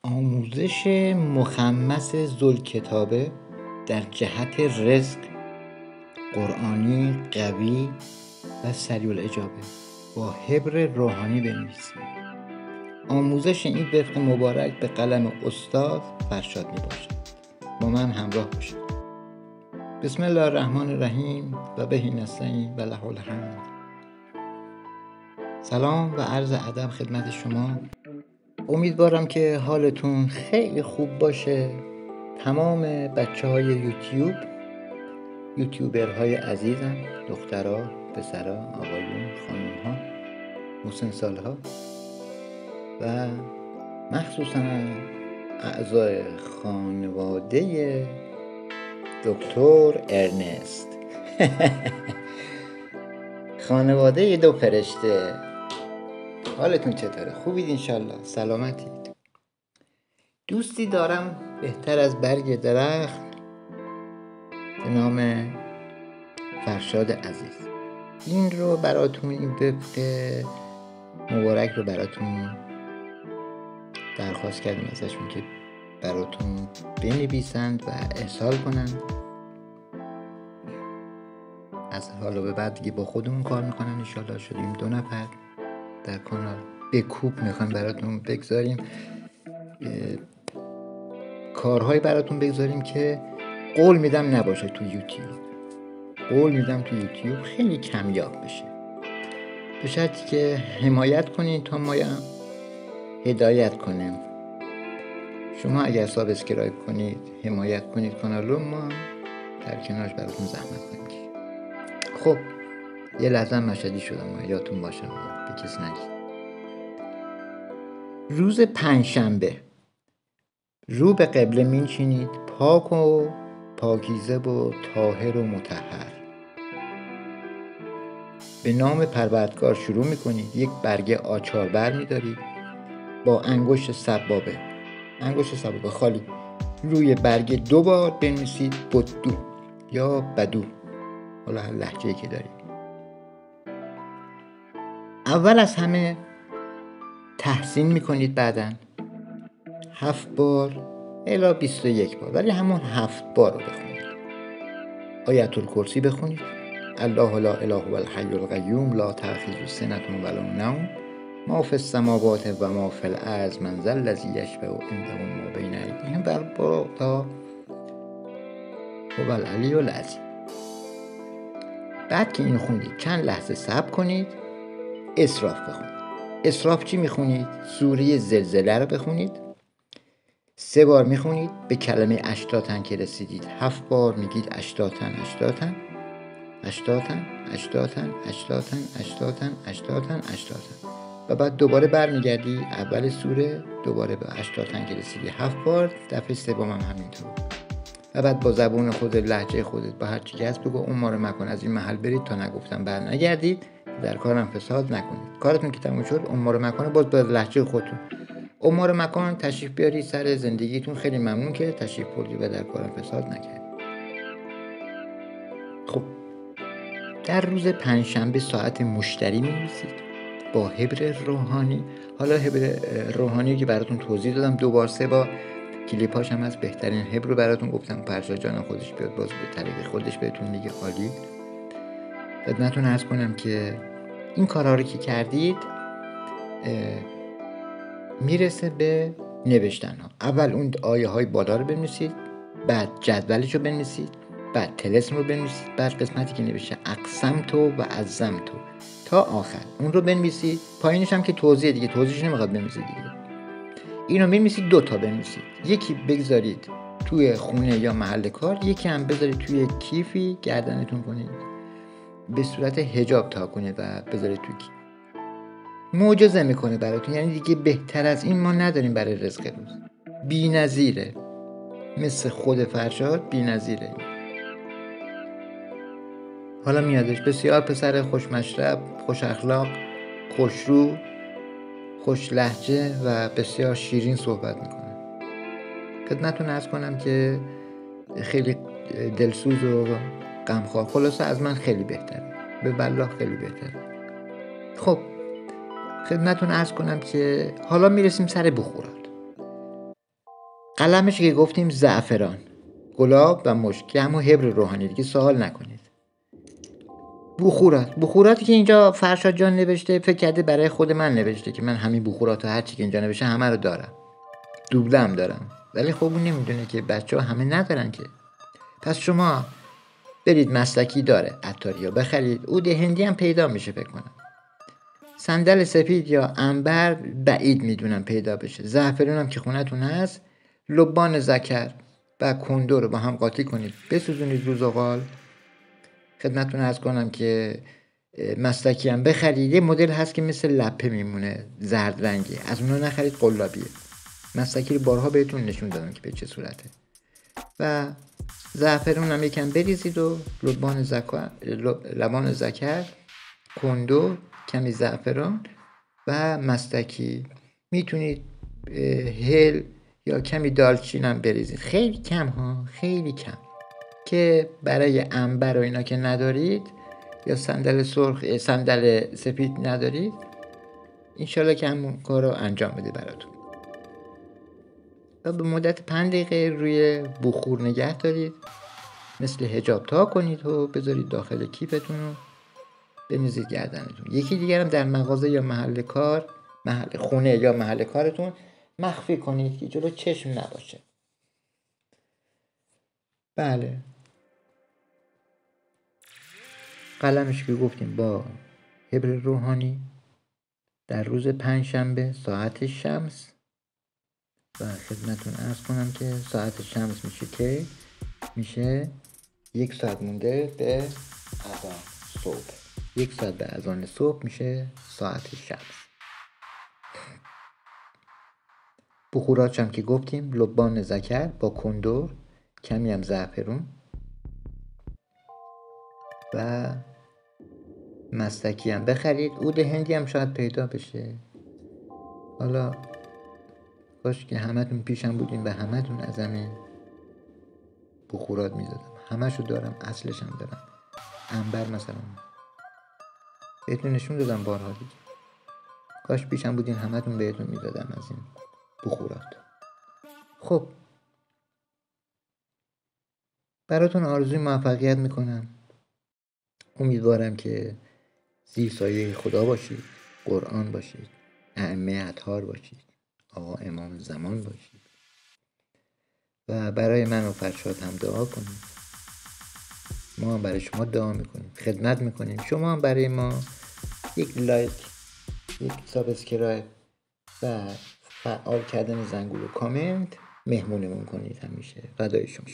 آموزش مخمس ذوالکتابه در جهت رزق قرآنی قوی و سریع الاجابه با حبر روحانی بنویسید. آموزش این وفق مبارک به قلم استاد فرشاد می باشد. با من همراه باشید. بسم الله الرحمن الرحیم و بهی نستعین و له الحمد. سلام و عرض ادب خدمت شما. امیدوارم که حالتون خیلی خوب باشه. تمام بچه‌های یوتیوبرهای عزیزم، دخترها، پسرها، آقایون، خانم‌ها، مسن سالها و مخصوصا اعضای خانواده دکتر ارنست خانواده دو فرشته، حالتون چطوره؟ خوبید انشالله؟ سلامتید؟ دوستی دارم بهتر از برگ درخت به نام فرشاد عزیز. این رو براتون، این وفق مبارک رو براتون درخواست کردیم ازشون که براتون بنویسند و ارسال کنند. از حالا به بعد دیگه با خودمون کار میکنن انشالله. شدیم 2 نفر در کانال. به کوب میخوایم براتون بگذاریم، کارهایی براتون بگذاریم که قول میدم نباشه تو یوتیوب. قول میدم تو یوتیوب خیلی کمیاب بشه، به شرطی که حمایت کنین تا ما هدایت کنیم. شما اگر سابسکرایب کنید، حمایت کنید کانالو، ما در کنارش براتون زحمت خواهیم کشید. خب یه لحظه مشهدی شدم، یادتون باشه به کسی نگید. روز پنجشنبه رو به قبله می‌نشینید، پاک و پاکیزه و طاهر و مطهر. به نام پروردگار شروع میکنید. یک برگه آچار بر میدارید، با انگشت سبابه خالی روی برگه 2 بار بنویسید بدو یا بدو، حالا هر لهجه‌ای که دارید. اول از همه تحسین میکنید، بعداً 7 بار الی 21 بار، ولی همون 7 بار رو بخونید. آیت الکرسی بخونید. الله لا اله الا الحی القیوم لا تأخذه سنة ولا نوم ما فی السماوات و ما فی الارض من ذا الذی یشفع عنده ما بین ایدیهم و تا هو العلی العظیم. بعد که این خوندید چند لحظه صبر کنید، اسراف بخونید. اسراف چی میخونید؟ سوره زلزله رو بخونید. 3 بار میخونید به کلمه اشتاتن که رسیدید. 7 بار میگید اشتاتن اشتاتن اشتاتن اشتاتن اشتاتن اشتاتن اشتاتن اشتاتن و بعد دوباره برمیگردی اول سوره، دوباره به اشتاتن که رسیدی 7 بار. دفعه 3 هم همینطور. و بعد با زبون خودت، لهجه خودت، با هر چی که هست بگو اون ما رو مکن، از این محل برید تا نگفتم بر نگردید، در کارم فساد نکنید. کارتون که تموم شد اون ما رو مکن، باز با لهجه خودتون اون ما رو مکن، تشریف بیاری سر زندگیتون. خیلی ممنون که تشریف بردی و در کارم فساد نکردید. خب در روز پنجشنبه ساعت مشتری می‌نویسید با حبر روحانی. حالا حبر روحانی که براتون توضیح دادم 2 بار 3 بار، کلیپاش هم از بهترین حبر رو براتون گفتم. فرشاد جان خودش بیاد باز به طریق خودش بهتون میگه. عالی. خدمتتون عرض کنم که این کارا رو که کردید میرسه به نوشتن ها. اول اون آیه های بالا رو بنویسید، بعد جدولش رو بنویسید، بعد طلسم رو بنویسید، بعد قسمتی که نوشته اقسمتو و عزمتو تا آخر اون رو بنویسید. پایینش هم که توضیح دیگه، توضیحش نمیخواد بنویسید دیگه. اینو بنویسید. 2 تا بنویسید، یکی بگذارید توی خونه یا محل کار، یکی هم بذارید توی کیفی گردنتون کنید، به صورت حجاب تا کنید و بذارید توی کیف. معجزه میکنه براتون. یعنی دیگه بهتر از این ما نداریم برای رزق روز. بی‌نظیره، مثل خود فرشاد بی‌نظیره. حالا میادش. بسیار پسر خوشمشرب، خوش اخلاق، خوشرو، خوش لهجه و بسیار شیرین صحبت میکنه. خدمتتون عرض کنم که خیلی دلسوز و غمخوار، خلاصه از من خیلی بهتره، به والله خیلی بهتره. خب خدمتتون عرض کنم که حالا میرسیم سر بخورات. قلمش که گفتیم زعفران، گلاب و مشک که همون حبر روحانی، دیگه سوال نکنید. بخوراتی که اینجا فرشاد جان نوشته فکر کرده برای خود من نوشته که من همین بخورات و هر چی که اینجا نوشته همه رو دارم، دوبله هم دارم. ولی خب اون نمیدونه که بچه‌ها همه ندارن که. پس شما برید مسلکی داره عطاریا بخرید، عود هندی هم پیدا میشه فکر کنم. صندل سفید یا عنبر بعید میدونم پیدا بشه. زعفرون هم که خونتون هست، لبان زکر و کندو رو با هم قاطی کنید، بسوزونید رو زغال. خدمتتون عرض کنم که مسلکی هم بخرید. یه مدل هست که مثل لپه میمونه، زرد رنگی، از اونها نخرید، قلابیه. مسلکی رو بارها بهتون نشون دادم که به چه صورته. و زعفرون هم یکم بریزید و لبان زکر، کندو، کمی زعفران و مستکی. میتونید هل یا کمی دالچین هم بریزید، خیلی کم ها، خیلی کم، که برای عنبر و اینا که ندارید یا صندل سرخ، صندل سفید ندارید، انشالله که همون کار رو انجام بده براتون. و به مدت 5 دقیقه روی بخور نگه دارید، مثل حجاب تا کنید و بذارید داخل کیفتون و بنوزید گردنتون. یکی دیگر هم در مغازه یا محل کار، محل خونه یا محل کارتون مخفی کنید که جلو چشم نباشه. بله، قلمش که گفتیم با حبر روحانی در روز 5 شنبه ساعت شمس. و خدمتون عرض کنم که ساعت شمس میشه که میشه 1 ساعت مونده به اذان صبح. 1 ساعت به اذان صبح میشه ساعت شمس. بخوراتش هم که گفتیم لبان زکر با کندور، کمی هم زعفرون و مستکی هم بخرید. عود هندی هم شاید پیدا بشه. حالا باش که همتون پیشم بودین و همتون از همین بخورات میدادم. همشو دارم، اصلش هم دارم. عنبر مثلا بهتون نشون دادم بارها دیگه. کاش پیشم بودین همتون بهتون میدادم از این بخورات. خب براتون آرزوی موفقیت میکنم. امیدوارم که زیر سایه خدا باشید، قرآن باشید، ائمه اطهار باشید، آقا امام زمان باشید و برای من و فرشاد هم دعا کنید. ما هم برای شما دعا میکنیم، خدمت میکنیم. شما هم برای ما یک لایک، یک سابسکرایب و فعال کردن زنگوله کامنت مهمونمون کنید. همیشه فدای شما.